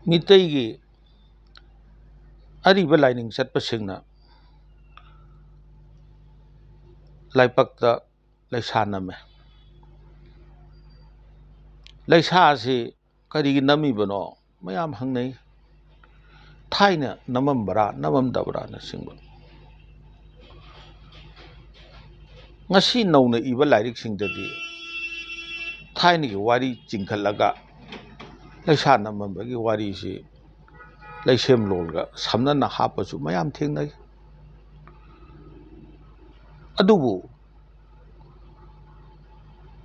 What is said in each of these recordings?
ꯃꯤꯇꯩꯒꯤ ꯑꯔꯤꯕ ꯂꯥꯏꯅꯤꯡ ꯆꯠꯄꯁꯤꯡꯅ ꯂꯥꯏꯄꯛꯇ ꯂꯩꯁꯥ ꯅꯝꯃꯦ꯫ ꯂꯩꯁꯥꯁꯤ ꯀꯔꯤꯒꯤ ꯅꯝꯃꯤꯕꯅꯣ ꯃꯌꯥꯝ ꯍꯪꯅꯩ꯫ ꯊꯥꯏꯅ ꯅꯝꯃꯝꯕ꯭ꯔꯥ ꯅꯝꯃꯝꯗꯕ꯭ꯔꯥꯅ ꯆꯤꯡꯕ꯫ ꯉꯁꯤ ꯅꯧꯅ ꯏꯕ ꯂꯥꯏꯔꯤꯛꯁꯤꯡꯗꯗꯤ ꯊꯥꯏꯅꯒꯤ ꯋꯥꯔꯤ ꯆꯤꯡꯈꯠꯂꯒ ꯂꯩꯁꯥ ꯅꯝꯃꯝꯕꯒꯤ ꯋꯥꯔꯤꯁꯤ ꯂꯩꯁꯦꯝꯂꯣꯟꯒ ꯁꯝꯅꯅ ꯍꯥꯞꯄꯁꯨ ꯃꯌꯥꯝ ꯊꯦꯡꯅꯩ꯫ ꯑꯗꯨꯕꯨ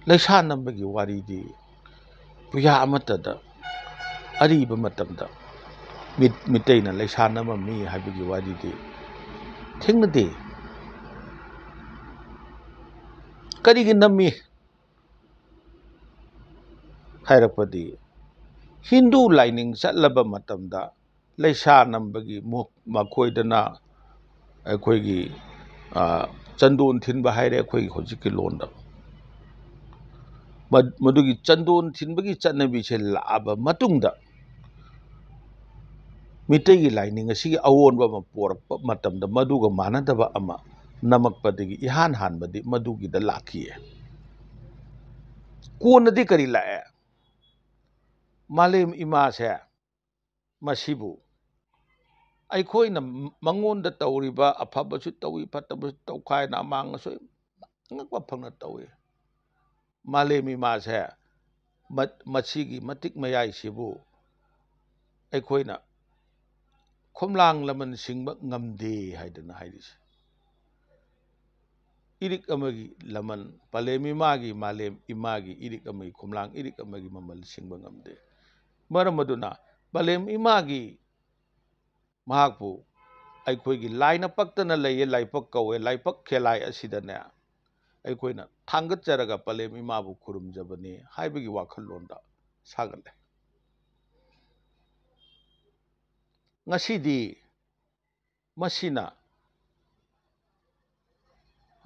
ꯂꯩꯁꯥ ꯅꯝꯕꯒꯤ ꯋꯥꯔꯤꯗꯤ ꯄꯨꯌꯥ ꯑꯃꯠꯇꯗ ꯑꯔꯤꯕ ꯃꯇꯝꯗ ꯃꯤꯇꯩꯅ ꯂꯩꯁꯥ ꯅꯝꯃꯝꯃꯤ ꯍꯥꯏꯕꯒꯤ ꯋꯥꯔꯤꯗꯤ ꯊꯦꯡꯅꯗꯦ꯫ ꯀꯔꯤꯒꯤ ꯅꯝꯃꯤ ꯍꯥꯏꯔꯛꯄꯗꯤ ꯍꯤꯟꯗꯨ ꯂꯥꯏꯅꯤꯡ ꯆꯠꯂꯕ ꯃꯇꯝꯗ ꯂꯩꯁꯥ ꯅꯝꯕꯒꯤ ꯃꯈꯣꯏꯗꯅ ꯑꯩꯈꯣꯏꯒꯤ ꯆꯟꯗꯣꯟ ꯊꯤꯟꯕ ꯍꯥꯏꯔꯦ ꯑꯩꯈꯣꯏꯒꯤ ꯍꯧꯖꯤꯛꯀꯤ ꯂꯣꯟꯗ꯫ ꯃꯗꯨꯒꯤ ꯆꯟꯗꯣꯟ ꯊꯤꯟꯕꯒꯤ ꯆꯠꯅꯕꯤꯁꯦ ꯂꯥꯛꯑꯕ ꯃꯇꯨꯡꯗ ꯃꯤꯇꯩꯒꯤ ꯂꯥꯏꯅꯤꯡ ꯑꯁꯤꯒꯤ ꯑꯑꯣꯟꯕ ꯑꯃ ꯄꯣꯔꯛꯄ ꯃꯇꯝꯗ ꯃꯗꯨꯒ ꯃꯥꯟꯅꯗꯕ ꯑꯃ ꯅꯝꯃꯛꯄꯗꯒꯤ ꯏꯍꯥꯟ ꯍꯥꯟꯕꯗꯤ ꯃꯗꯨꯒꯤꯗ ꯂꯥꯛꯈꯤꯌꯦ꯫ ꯀꯣꯟꯅꯗꯤ ꯀꯔꯤ ꯂꯥꯛꯑꯦ? ꯃꯥꯂꯦꯝ ꯏꯃꯥꯁꯦ ꯃꯁꯤꯕꯨ ꯑꯩꯈꯣꯏꯅ ꯃꯉꯣꯟꯗ ꯇꯧꯔꯤꯕ ꯑꯐꯕꯁꯨ ꯇꯧꯏ ꯐꯠꯇꯕꯁꯨ ꯇꯧꯈꯥꯏꯅ ꯑꯃꯥꯡ ꯑꯁꯣꯏ ꯑꯉꯛꯄ ꯐꯪꯅ ꯇꯧꯏ꯫ ꯃꯥꯂꯦꯝ ꯏꯃꯥꯁꯦ ꯃꯁꯤꯒꯤ ꯃꯇꯤꯛ ꯃꯌꯥꯏꯁꯤꯕꯨ ꯑꯩꯈꯣꯏꯅ ꯈꯣꯝꯂꯥꯡ ꯂꯃꯟ ꯁꯤꯡꯕ ꯉꯝꯗꯦ ꯍꯥꯏꯗꯅ ꯍꯥꯏꯔꯤꯁꯦ꯫ ꯏꯔꯤꯛ ꯑꯃꯒꯤ ꯂꯃꯟ ꯄꯂꯦꯝ ꯏꯃꯥꯒꯤ ꯃꯥꯂꯦꯝ ꯏꯃꯥꯒꯤ ꯏꯔꯤꯛ ꯑꯃꯒꯤ ꯈꯣꯝꯂꯥꯡ ꯏꯔꯤꯛ ꯑꯃꯒꯤ ꯃꯃꯜ ꯁꯤꯡꯕ ꯉꯝꯗꯦ꯫ ꯃꯔꯝ ꯑꯗꯨꯅ ꯄꯂꯦꯝ ꯏꯃꯥꯒꯤ ꯃꯍꯥꯛꯄꯨ ꯑꯩꯈꯣꯏꯒꯤ ꯂꯥꯏꯅ ꯄꯛꯇꯅ ꯂꯩꯌꯦ ꯂꯥꯏꯄꯛ ꯀꯧꯋꯦ ꯂꯥꯏꯄꯛ ꯈꯦꯂꯥꯏ ꯑꯁꯤꯗꯅꯦ ꯑꯩꯈꯣꯏꯅ ꯊꯥꯡꯒꯠꯆꯔꯒ ꯄꯂꯦꯝ ꯏꯃꯥꯕꯨ ꯈꯨꯔꯨꯝꯖꯕꯅꯤ ꯍꯥꯏꯕꯒꯤ ꯋꯥꯈꯜꯂꯣꯟꯗ ꯁꯥꯒꯠꯂꯦ꯫ ꯉꯁꯤꯗꯤ ꯃꯁꯤꯅ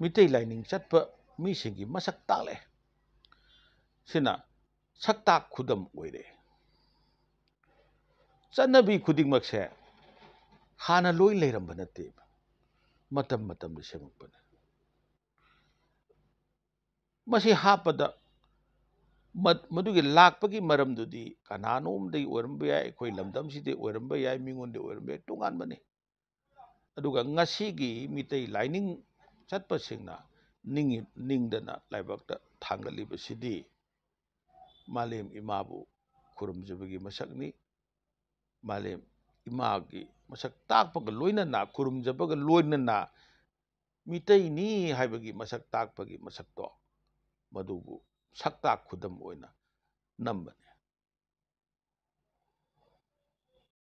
ꯃꯤꯇꯩ ꯂꯥꯏꯅꯤꯡ ꯆꯠꯄ ꯃꯤꯁꯤꯡꯒꯤ ꯃꯁꯛ ꯇꯥꯛꯂꯛꯑꯦ꯫ ꯁꯤꯅ ꯁꯛꯇꯥꯛ ꯈꯨꯗꯝ ꯑꯣꯏꯔꯦ꯫ ꯆꯠꯅꯕꯤ ꯈꯨꯗꯤꯡꯃꯛꯁꯦ ꯍꯥꯟꯅ ꯂꯣꯏ ꯂꯩꯔꯝꯕ ꯅꯠꯇꯦꯕ, ꯃꯇꯝ ꯃꯇꯝꯗ ꯁꯦꯝꯃꯛꯄꯅꯦ꯫ ꯃꯁꯤ ꯍꯥꯞꯄꯗ ꯃꯗꯨꯒꯤ ꯂꯥꯛꯄꯒꯤ ꯃꯔꯝꯗꯨꯗꯤ ꯀꯅꯥꯅꯣꯝꯗꯒꯤ ꯑꯣꯏꯔꯝꯕ ꯌꯥꯏ, ꯑꯩꯈꯣꯏ ꯂꯝꯗꯝꯁꯤꯗꯩ ꯑꯣꯏꯔꯝꯕ ꯌꯥꯏ, ꯃꯤꯉꯣꯟꯗ ꯑꯣꯏꯔꯝꯕ ꯌꯥꯏ, ꯇꯣꯉꯥꯟꯕꯅꯤ꯫ ꯑꯗꯨꯒ ꯉꯁꯤꯒꯤ ꯃꯤꯇꯩ ꯂꯥꯏꯅꯤꯡ ꯆꯠꯄꯁꯤꯡꯅ ꯅꯤꯡꯗꯅ ꯂꯥꯏꯕꯛꯇ ꯊꯥꯡꯒꯠꯂꯤꯕꯁꯤꯗꯤ ꯃꯥꯂꯦꯝ ꯏꯃꯥꯕꯨ ꯈꯨꯔꯨꯝꯖꯕꯒꯤ ꯃꯁꯛꯅꯤ꯫ ꯃꯥꯂꯦꯝ ꯏꯃꯥꯒꯤ ꯃꯁꯛ ꯇꯥꯛꯄꯒ ꯂꯣꯏꯅꯅ ꯈꯨꯔꯨꯝꯖꯕꯒ ꯂꯣꯏꯅꯅ ꯃꯤꯇꯩꯅꯤ ꯍꯥꯏꯕꯒꯤ ꯃꯁꯛ ꯇꯥꯛꯄꯒꯤ ꯃꯁꯛꯇꯣ ꯃꯗꯨꯕꯨ ꯁꯛꯇꯥꯛ ꯈꯨꯗꯝ ꯑꯣꯏꯅ ꯅꯝꯕꯅꯤ꯫